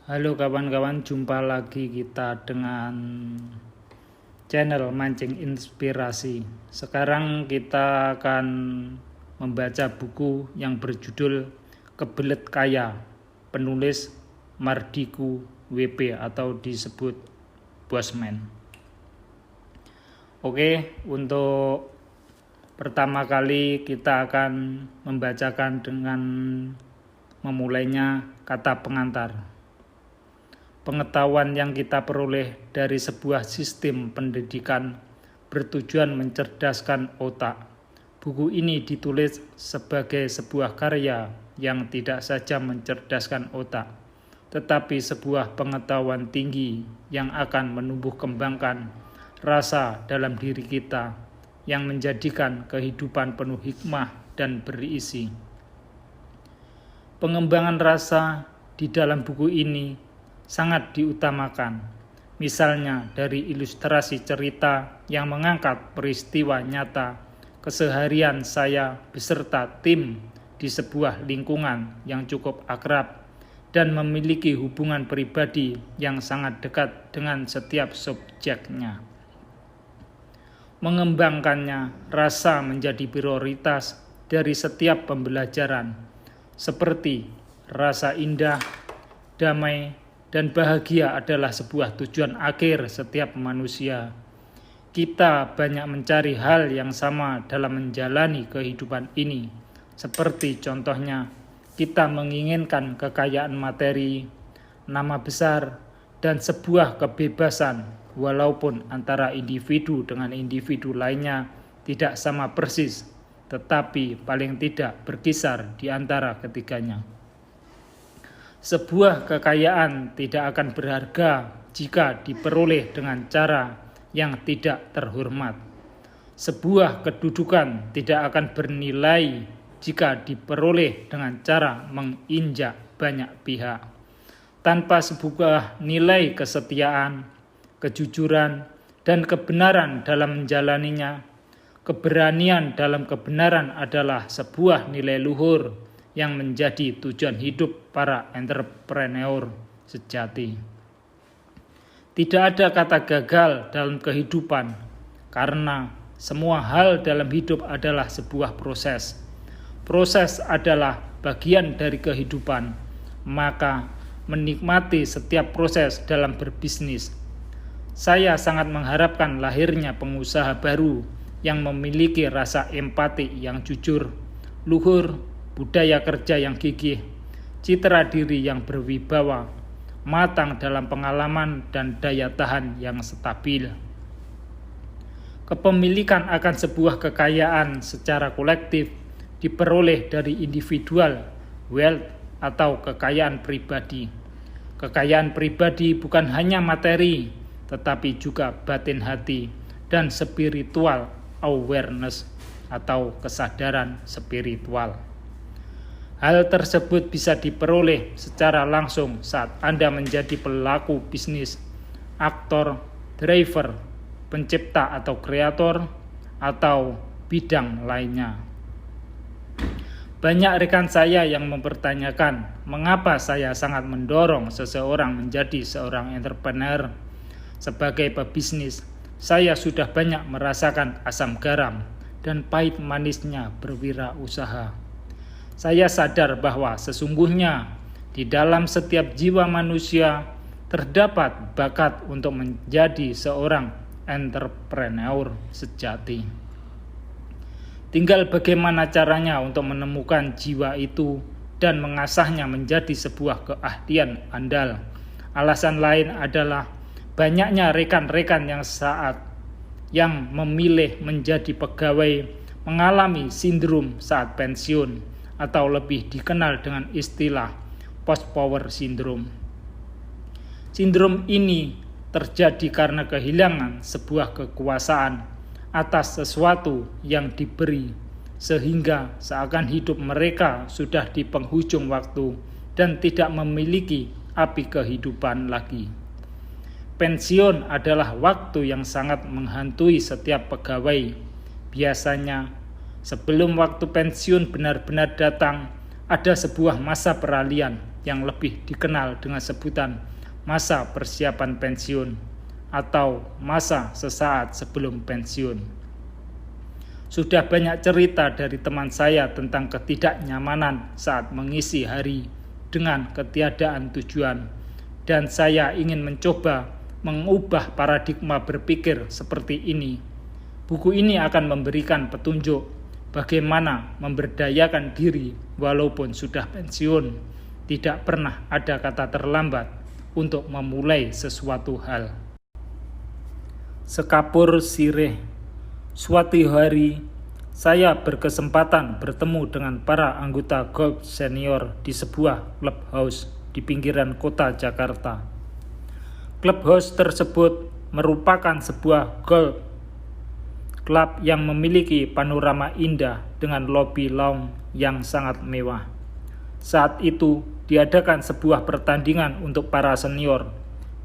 Halo kawan-kawan, jumpa lagi kita dengan channel Mancing Inspirasi. Sekarang kita akan membaca buku yang berjudul Kebelet Kaya, penulis Mardiku WP atau disebut Bosman. Oke, untuk pertama kali kita akan membacakan dengan memulainya kata pengantar. Pengetahuan yang kita peroleh dari sebuah sistem pendidikan bertujuan mencerdaskan otak. Buku ini ditulis sebagai sebuah karya yang tidak saja mencerdaskan otak, tetapi sebuah pengetahuan tinggi yang akan menumbuh kembangkan rasa dalam diri kita, yang menjadikan kehidupan penuh hikmah dan berisi. Pengembangan rasa di dalam buku ini sangat diutamakan, misalnya dari ilustrasi cerita yang mengangkat peristiwa nyata keseharian saya beserta tim di sebuah lingkungan yang cukup akrab dan memiliki hubungan pribadi yang sangat dekat dengan setiap subjeknya. Mengembangkannya rasa menjadi prioritas dari setiap pembelajaran, seperti rasa indah, damai, dan bahagia adalah sebuah tujuan akhir setiap manusia. Kita banyak mencari hal yang sama dalam menjalani kehidupan ini. Seperti contohnya, kita menginginkan kekayaan materi, nama besar, dan sebuah kebebasan, walaupun antara individu dengan individu lainnya tidak sama persis, tetapi paling tidak berkisar di antara ketiganya. Sebuah kekayaan tidak akan berharga jika diperoleh dengan cara yang tidak terhormat. Sebuah kedudukan tidak akan bernilai jika diperoleh dengan cara menginjak banyak pihak. Tanpa sebuah nilai kesetiaan, kejujuran, dan kebenaran dalam menjalaninya, keberanian dalam kebenaran adalah sebuah nilai luhur yang menjadi tujuan hidup para entrepreneur sejati. Tidak ada kata gagal dalam kehidupan, karena semua hal dalam hidup adalah sebuah proses. Proses adalah bagian dari kehidupan, maka menikmati setiap proses dalam berbisnis. Saya sangat mengharapkan lahirnya pengusaha baru yang memiliki rasa empati yang jujur, luhur, budaya kerja yang gigih, citra diri yang berwibawa, matang dalam pengalaman dan daya tahan yang stabil. Kepemilikan akan sebuah kekayaan secara kolektif diperoleh dari individual wealth atau kekayaan pribadi. Kekayaan pribadi bukan hanya materi, tetapi juga batin hati dan spiritual awareness atau kesadaran spiritual. Hal tersebut bisa diperoleh secara langsung saat Anda menjadi pelaku bisnis, aktor, driver, pencipta atau kreator, atau bidang lainnya. Banyak rekan saya yang mempertanyakan mengapa saya sangat mendorong seseorang menjadi seorang entrepreneur. Sebagai pebisnis, saya sudah banyak merasakan asam garam dan pahit manisnya berwirausaha. Saya sadar bahwa sesungguhnya di dalam setiap jiwa manusia terdapat bakat untuk menjadi seorang entrepreneur sejati. Tinggal bagaimana caranya untuk menemukan jiwa itu dan mengasahnya menjadi sebuah keahlian andal. Alasan lain adalah banyaknya rekan-rekan yang memilih menjadi pegawai mengalami sindrom saat pensiun, atau lebih dikenal dengan istilah post-power syndrome. Sindrom ini terjadi karena kehilangan sebuah kekuasaan atas sesuatu yang diberi, sehingga seakan hidup mereka sudah di penghujung waktu dan tidak memiliki api kehidupan lagi. Pensiun adalah waktu yang sangat menghantui setiap pegawai. Biasanya sebelum waktu pensiun benar-benar datang, ada sebuah masa peralihan yang lebih dikenal dengan sebutan masa persiapan pensiun atau masa sesaat sebelum pensiun. Sudah banyak cerita dari teman saya tentang ketidaknyamanan saat mengisi hari dengan ketiadaan tujuan, dan saya ingin mencoba mengubah paradigma berpikir seperti ini. Buku ini akan memberikan petunjuk bagaimana memberdayakan diri walaupun sudah pensiun. Tidak pernah ada kata terlambat untuk memulai sesuatu hal. Sekapur sirih. Suatu hari, saya berkesempatan bertemu dengan para anggota golf senior di sebuah clubhouse di pinggiran kota Jakarta. Clubhouse tersebut merupakan sebuah golf klub yang memiliki panorama indah dengan lobi lounge yang sangat mewah. Saat itu diadakan sebuah pertandingan untuk para senior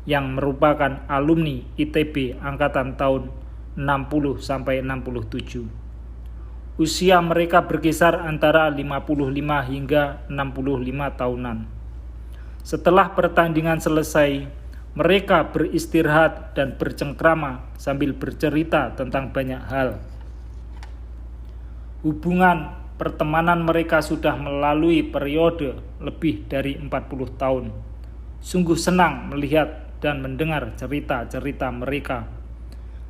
yang merupakan alumni ITB angkatan tahun 60-67. Usia mereka berkisar antara 55 hingga 65 tahunan. Setelah pertandingan selesai, mereka beristirahat dan bercengkrama sambil bercerita tentang banyak hal. Hubungan pertemanan mereka sudah melalui periode lebih dari 40 tahun. Sungguh senang melihat dan mendengar cerita-cerita mereka.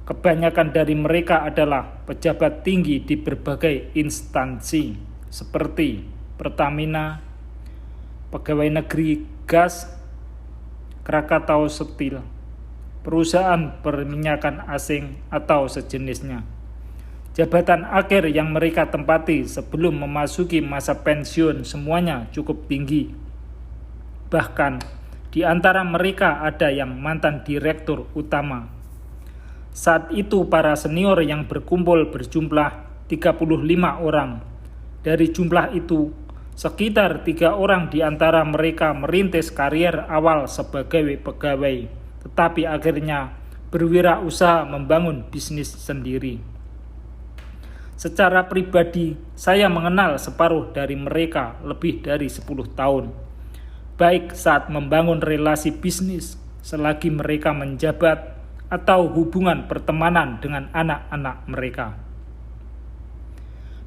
Kebanyakan dari mereka adalah pejabat tinggi di berbagai instansi seperti Pertamina, Pegawai Negeri Gas, Krakatau Steel, perusahaan perminyakan asing atau sejenisnya. Jabatan akhir yang mereka tempati sebelum memasuki masa pensiun semuanya cukup tinggi. Bahkan di antara mereka ada yang mantan direktur utama. Saat itu para senior yang berkumpul berjumlah 35 orang. Dari jumlah itu, sekitar 3 orang di antara mereka merintis karier awal sebagai pegawai, tetapi akhirnya berwirausaha membangun bisnis sendiri. Secara pribadi, saya mengenal separuh dari mereka lebih dari 10 tahun, baik saat membangun relasi bisnis selagi mereka menjabat atau hubungan pertemanan dengan anak-anak mereka.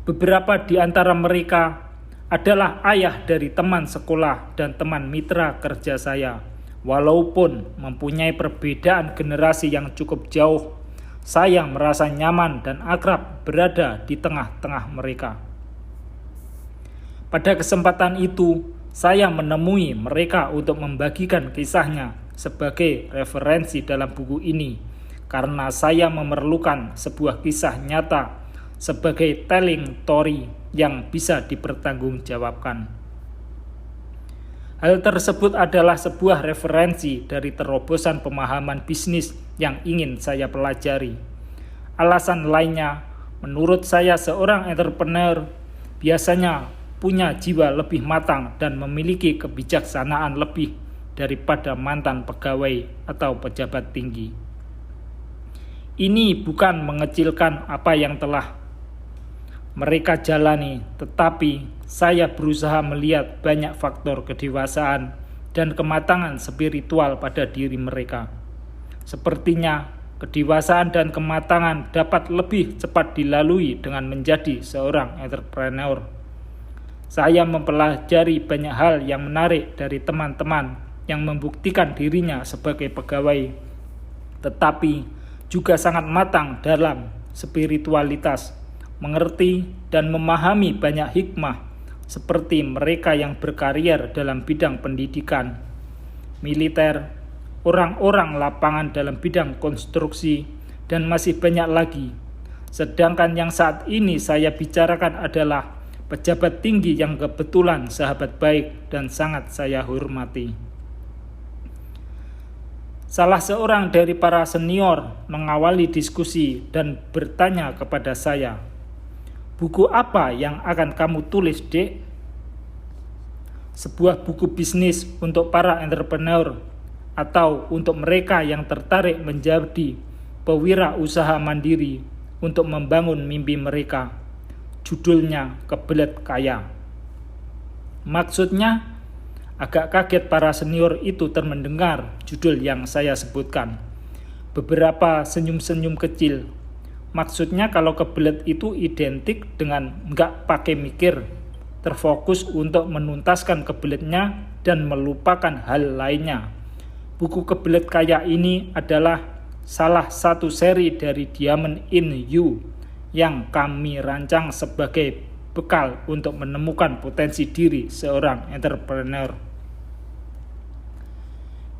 Beberapa di antara mereka adalah ayah dari teman sekolah dan teman mitra kerja saya. Walaupun mempunyai perbedaan generasi yang cukup jauh, saya merasa nyaman dan akrab berada di tengah-tengah mereka. Pada kesempatan itu, saya menemui mereka untuk membagikan kisahnya sebagai referensi dalam buku ini, karena saya memerlukan sebuah kisah nyata sebagai telling story yang bisa dipertanggungjawabkan. Hal tersebut adalah sebuah referensi dari terobosan pemahaman bisnis yang ingin saya pelajari. Alasan lainnya, menurut saya seorang entrepreneur biasanya punya jiwa lebih matang dan memiliki kebijaksanaan lebih daripada mantan pegawai atau pejabat tinggi. Ini bukan mengecilkan apa yang telah mereka jalani, tetapi saya berusaha melihat banyak faktor kedewasaan dan kematangan spiritual pada diri mereka. Sepertinya kedewasaan dan kematangan dapat lebih cepat dilalui dengan menjadi seorang entrepreneur. Saya mempelajari banyak hal yang menarik dari teman-teman yang membuktikan dirinya sebagai pegawai, tetapi juga sangat matang dalam spiritualitas, mengerti dan memahami banyak hikmah seperti mereka yang berkarier dalam bidang pendidikan, militer, orang-orang lapangan dalam bidang konstruksi, dan masih banyak lagi. Sedangkan yang saat ini saya bicarakan adalah pejabat tinggi yang kebetulan sahabat baik dan sangat saya hormati. Salah seorang dari para senior mengawali diskusi dan bertanya kepada saya, "Buku apa yang akan kamu tulis, Dek?" Sebuah buku bisnis untuk para entrepreneur atau untuk mereka yang tertarik menjadi pewirausaha mandiri untuk membangun mimpi mereka. Judulnya Kebelet Kaya. Maksudnya, Agak kaget para senior itu termendengar judul yang saya sebutkan. Beberapa senyum-senyum kecil. Maksudnya kalau kebelet itu identik dengan nggak pakai mikir, terfokus untuk menuntaskan kebeletnya dan melupakan hal lainnya. Buku kebelet kayak ini adalah salah satu seri dari Diamond in You yang kami rancang sebagai bekal untuk menemukan potensi diri seorang entrepreneur.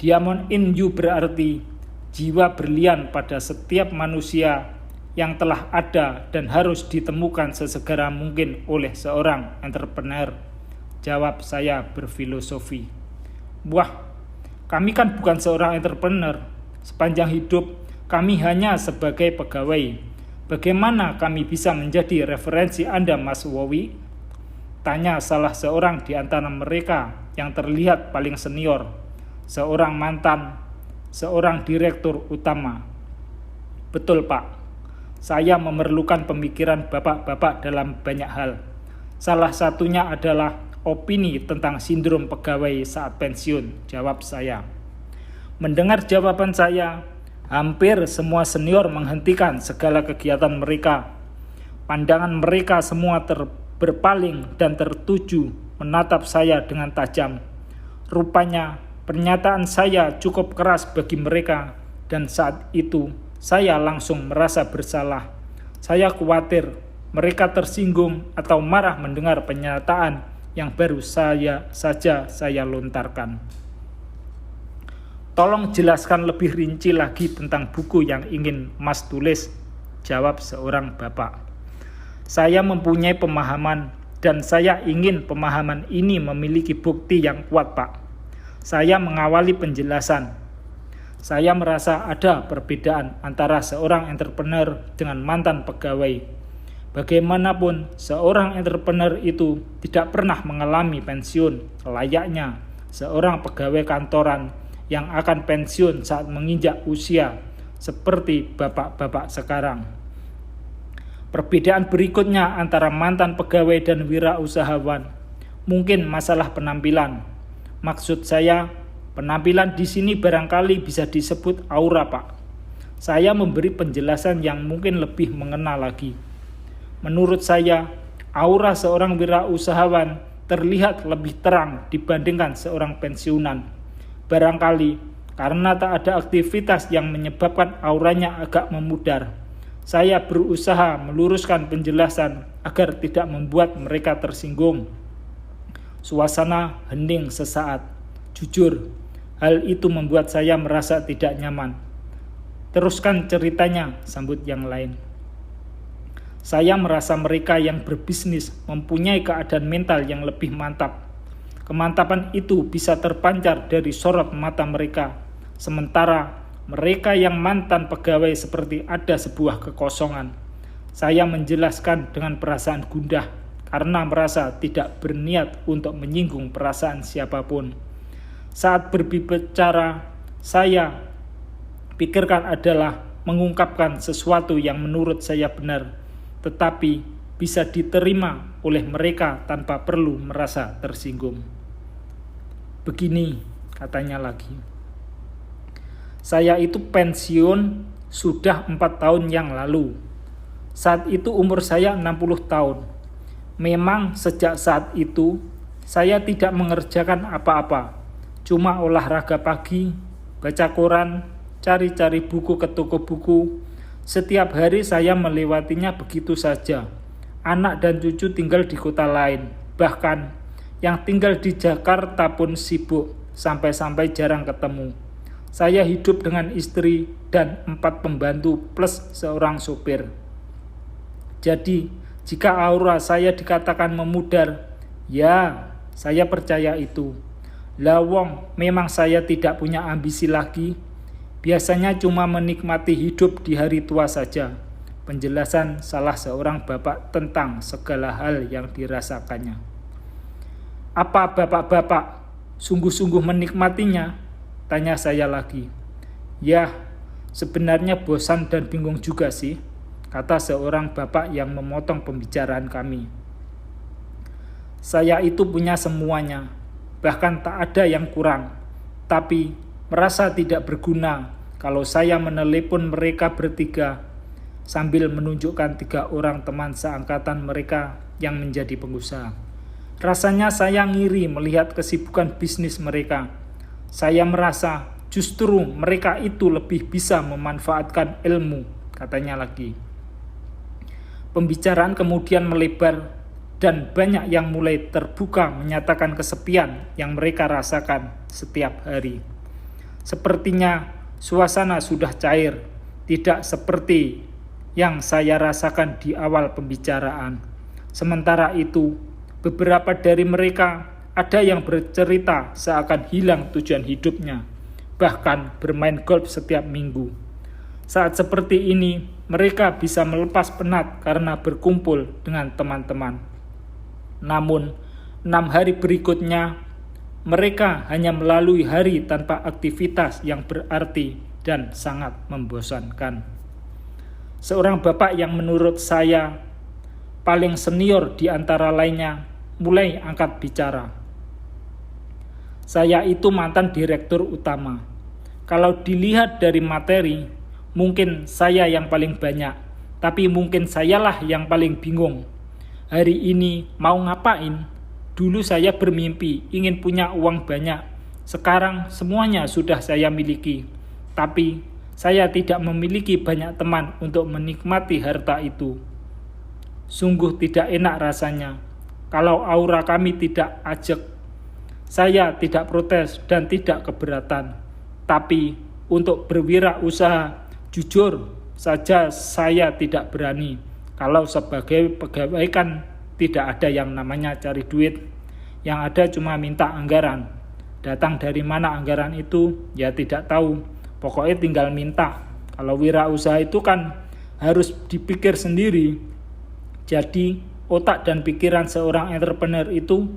Diamond in You berarti jiwa berlian pada setiap manusia yang telah ada dan harus ditemukan sesegera mungkin oleh seorang entrepreneur. Jawab saya berfilosofi. Wah, kami kan bukan seorang entrepreneur. Sepanjang hidup kami hanya sebagai pegawai. Bagaimana kami bisa menjadi referensi Anda, Mas Wowi? Tanya salah seorang di antara mereka yang terlihat paling senior, seorang mantan, seorang direktur utama. Betul, Pak. Saya memerlukan pemikiran bapak-bapak dalam banyak hal. Salah satunya adalah opini tentang sindrom pegawai saat pensiun, jawab saya. Mendengar jawaban saya, hampir semua senior menghentikan segala kegiatan mereka. Pandangan mereka semua berpaling dan tertuju menatap saya dengan tajam. Rupanya pernyataan saya cukup keras bagi mereka dan saat itu saya langsung merasa bersalah. Saya khawatir mereka tersinggung atau marah mendengar pernyataan yang baru saja saya lontarkan. Tolong jelaskan lebih rinci lagi tentang buku yang ingin Mas tulis, jawab seorang bapak. Saya mempunyai pemahaman dan saya ingin pemahaman ini memiliki bukti yang kuat, Pak. Saya mengawali penjelasan. Saya merasa ada perbedaan antara seorang entrepreneur dengan mantan pegawai. Bagaimanapun, seorang entrepreneur itu tidak pernah mengalami pensiun layaknya seorang pegawai kantoran yang akan pensiun saat menginjak usia seperti bapak-bapak sekarang. Perbedaan berikutnya antara mantan pegawai dan wirausahawan mungkin masalah penampilan. Maksud saya, penampilan di sini barangkali bisa disebut aura, Pak. Saya memberi penjelasan yang mungkin lebih mengena lagi. Menurut saya, aura seorang wirausahawan terlihat lebih terang dibandingkan seorang pensiunan. Barangkali karena tak ada aktivitas yang menyebabkan auranya agak memudar. Saya berusaha meluruskan penjelasan agar tidak membuat mereka tersinggung. Suasana hening sesaat. Jujur, hal itu membuat saya merasa tidak nyaman. Teruskan ceritanya, sambut yang lain. Saya merasa mereka yang berbisnis mempunyai keadaan mental yang lebih mantap. Kemantapan itu bisa terpancar dari sorot mata mereka. Sementara mereka yang mantan pegawai seperti ada sebuah kekosongan. Saya menjelaskan dengan perasaan gundah karena merasa tidak berniat untuk menyinggung perasaan siapapun. Saat berbicara, saya pikirkan adalah mengungkapkan sesuatu yang menurut saya benar, tetapi bisa diterima oleh mereka tanpa perlu merasa tersinggung. Begini, katanya lagi. Saya itu pensiun sudah 4 tahun yang lalu. Saat itu umur saya 60 tahun. Memang sejak saat itu, saya tidak mengerjakan apa-apa. Cuma olahraga pagi, baca koran, cari-cari buku ke toko buku. Setiap hari saya melewatinya begitu saja. Anak dan cucu tinggal di kota lain. Bahkan yang tinggal di Jakarta pun sibuk, sampai-sampai jarang ketemu. Saya hidup dengan istri dan 4 pembantu plus seorang sopir. Jadi, jika aura saya dikatakan memudar, ya, saya percaya itu. Lawong, memang saya tidak punya ambisi lagi. Biasanya cuma menikmati hidup di hari tua saja. Penjelasan salah seorang bapak tentang segala hal yang dirasakannya. Apa bapak-bapak sungguh-sungguh menikmatinya? Tanya saya lagi. Ya, sebenarnya bosan dan bingung juga sih, kata seorang bapak yang memotong pembicaraan kami. Saya itu punya semuanya. bahkan tak ada yang kurang. Tapi merasa tidak berguna kalau saya menelepon mereka bertiga sambil menunjukkan 3 orang teman seangkatan mereka yang menjadi pengusaha. Rasanya saya ngiri melihat kesibukan bisnis mereka. Saya merasa justru mereka itu lebih bisa memanfaatkan ilmu, katanya lagi. Pembicaraan kemudian melebar dan banyak yang mulai terbuka menyatakan kesepian yang mereka rasakan setiap hari. Sepertinya suasana sudah cair, tidak seperti yang saya rasakan di awal pembicaraan. Sementara itu, beberapa dari mereka ada yang bercerita seakan hilang tujuan hidupnya, bahkan bermain golf setiap minggu. Saat seperti ini, mereka bisa melepas penat karena berkumpul dengan teman-teman. Namun, 6 hari berikutnya, mereka hanya melalui hari tanpa aktivitas yang berarti dan sangat membosankan. Seorang bapak yang menurut saya paling senior di antara lainnya mulai angkat bicara. Saya itu mantan direktur utama. Kalau dilihat dari materi, mungkin saya yang paling banyak, tapi mungkin sayalah yang paling bingung. Hari ini mau ngapain? Dulu saya bermimpi ingin punya uang banyak. Sekarang semuanya sudah saya miliki. Tapi saya tidak memiliki banyak teman untuk menikmati harta itu. Sungguh tidak enak rasanya. Kalau aura kami tidak ajak, saya tidak protes dan tidak keberatan. Tapi untuk berwirausaha, jujur saja saya tidak berani. Kalau sebagai pegawai kan tidak ada yang namanya cari duit. Yang ada cuma minta anggaran. Datang dari mana anggaran itu ya tidak tahu. Pokoknya tinggal minta. Kalau wirausaha itu kan harus dipikir sendiri. Jadi otak dan pikiran seorang entrepreneur itu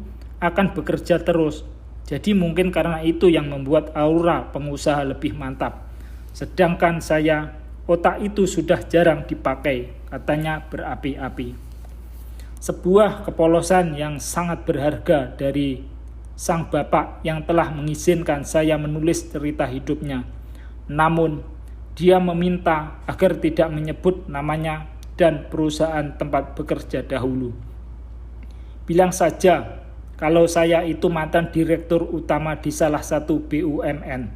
akan bekerja terus. Jadi mungkin karena itu yang membuat aura pengusaha lebih mantap. Sedangkan saya, otak itu sudah jarang dipakai, katanya berapi-api. Sebuah kepolosan yang sangat berharga dari sang bapak yang telah mengizinkan saya menulis cerita hidupnya. Namun, dia meminta agar tidak menyebut namanya dan perusahaan tempat bekerja dahulu. Bilang saja kalau saya itu mantan direktur utama di salah satu BUMN.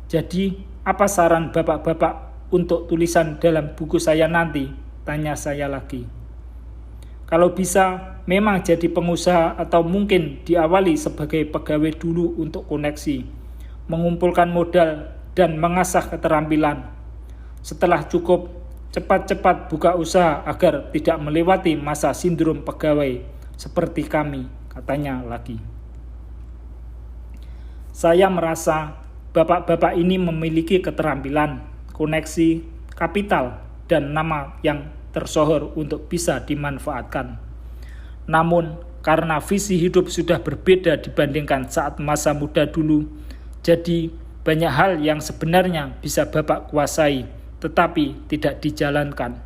Jadi, apa saran bapak-bapak untuk tulisan dalam buku saya nanti? Tanya saya lagi. Kalau bisa, memang jadi pengusaha atau mungkin diawali sebagai pegawai dulu untuk koneksi, mengumpulkan modal dan mengasah keterampilan. Setelah cukup, cepat-cepat buka usaha agar tidak melewati masa sindrom pegawai seperti kami, katanya lagi. Saya merasa bapak-bapak ini memiliki keterampilan, koneksi, kapital, dan nama yang tersohor untuk bisa dimanfaatkan. Namun, karena visi hidup sudah berbeda dibandingkan saat masa muda dulu, jadi banyak hal yang sebenarnya bisa Bapak kuasai, tetapi tidak dijalankan.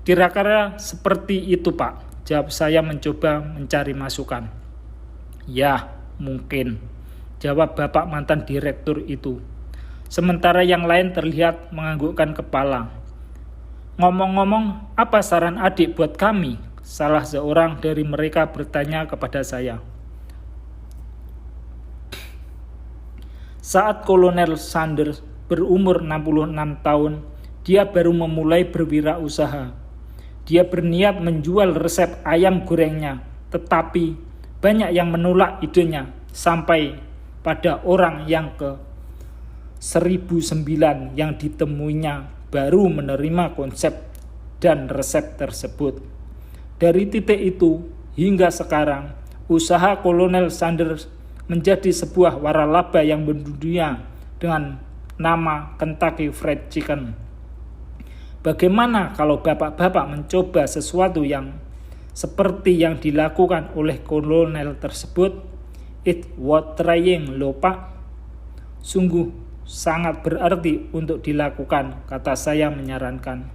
Kira-kira seperti itu, Pak, jawab saya mencoba mencari masukan. Ya, mungkin, jawab Bapak mantan direktur itu. Sementara yang lain terlihat menganggukkan kepala. Ngomong-ngomong, apa saran adik buat kami? Salah seorang dari mereka bertanya kepada saya. Saat Kolonel Sanders berumur 66 tahun, dia baru memulai berwirausaha. Dia berniat menjual resep ayam gorengnya, tetapi banyak yang menolak idenya sampai pada orang yang ke 1009 yang ditemuinya baru menerima konsep dan resep tersebut. Dari titik itu hingga sekarang, usaha Kolonel Sanders menjadi sebuah waralaba yang mendunia dengan nama Kentucky Fried Chicken. Bagaimana kalau bapak-bapak mencoba sesuatu yang seperti yang dilakukan oleh kolonel tersebut? It worth trying loh, Pak. Sungguh sangat berarti untuk dilakukan, kata saya menyarankan.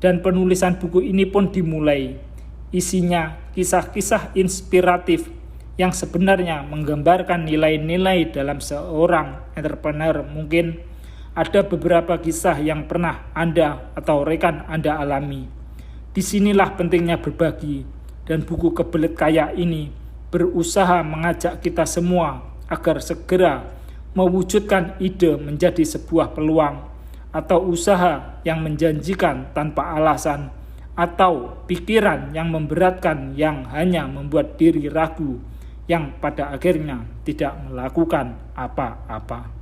Dan penulisan buku ini pun dimulai. Isinya kisah-kisah inspiratif yang sebenarnya menggambarkan nilai-nilai dalam seorang entrepreneur. Mungkin ada beberapa kisah yang pernah Anda atau rekan Anda alami. Disinilah pentingnya berbagi, dan buku Kebelet Kaya ini berusaha mengajak kita semua agar segera mewujudkan ide menjadi sebuah peluang atau usaha yang menjanjikan tanpa alasan, atau pikiran yang memberatkan yang hanya membuat diri ragu, yang pada akhirnya tidak melakukan apa-apa.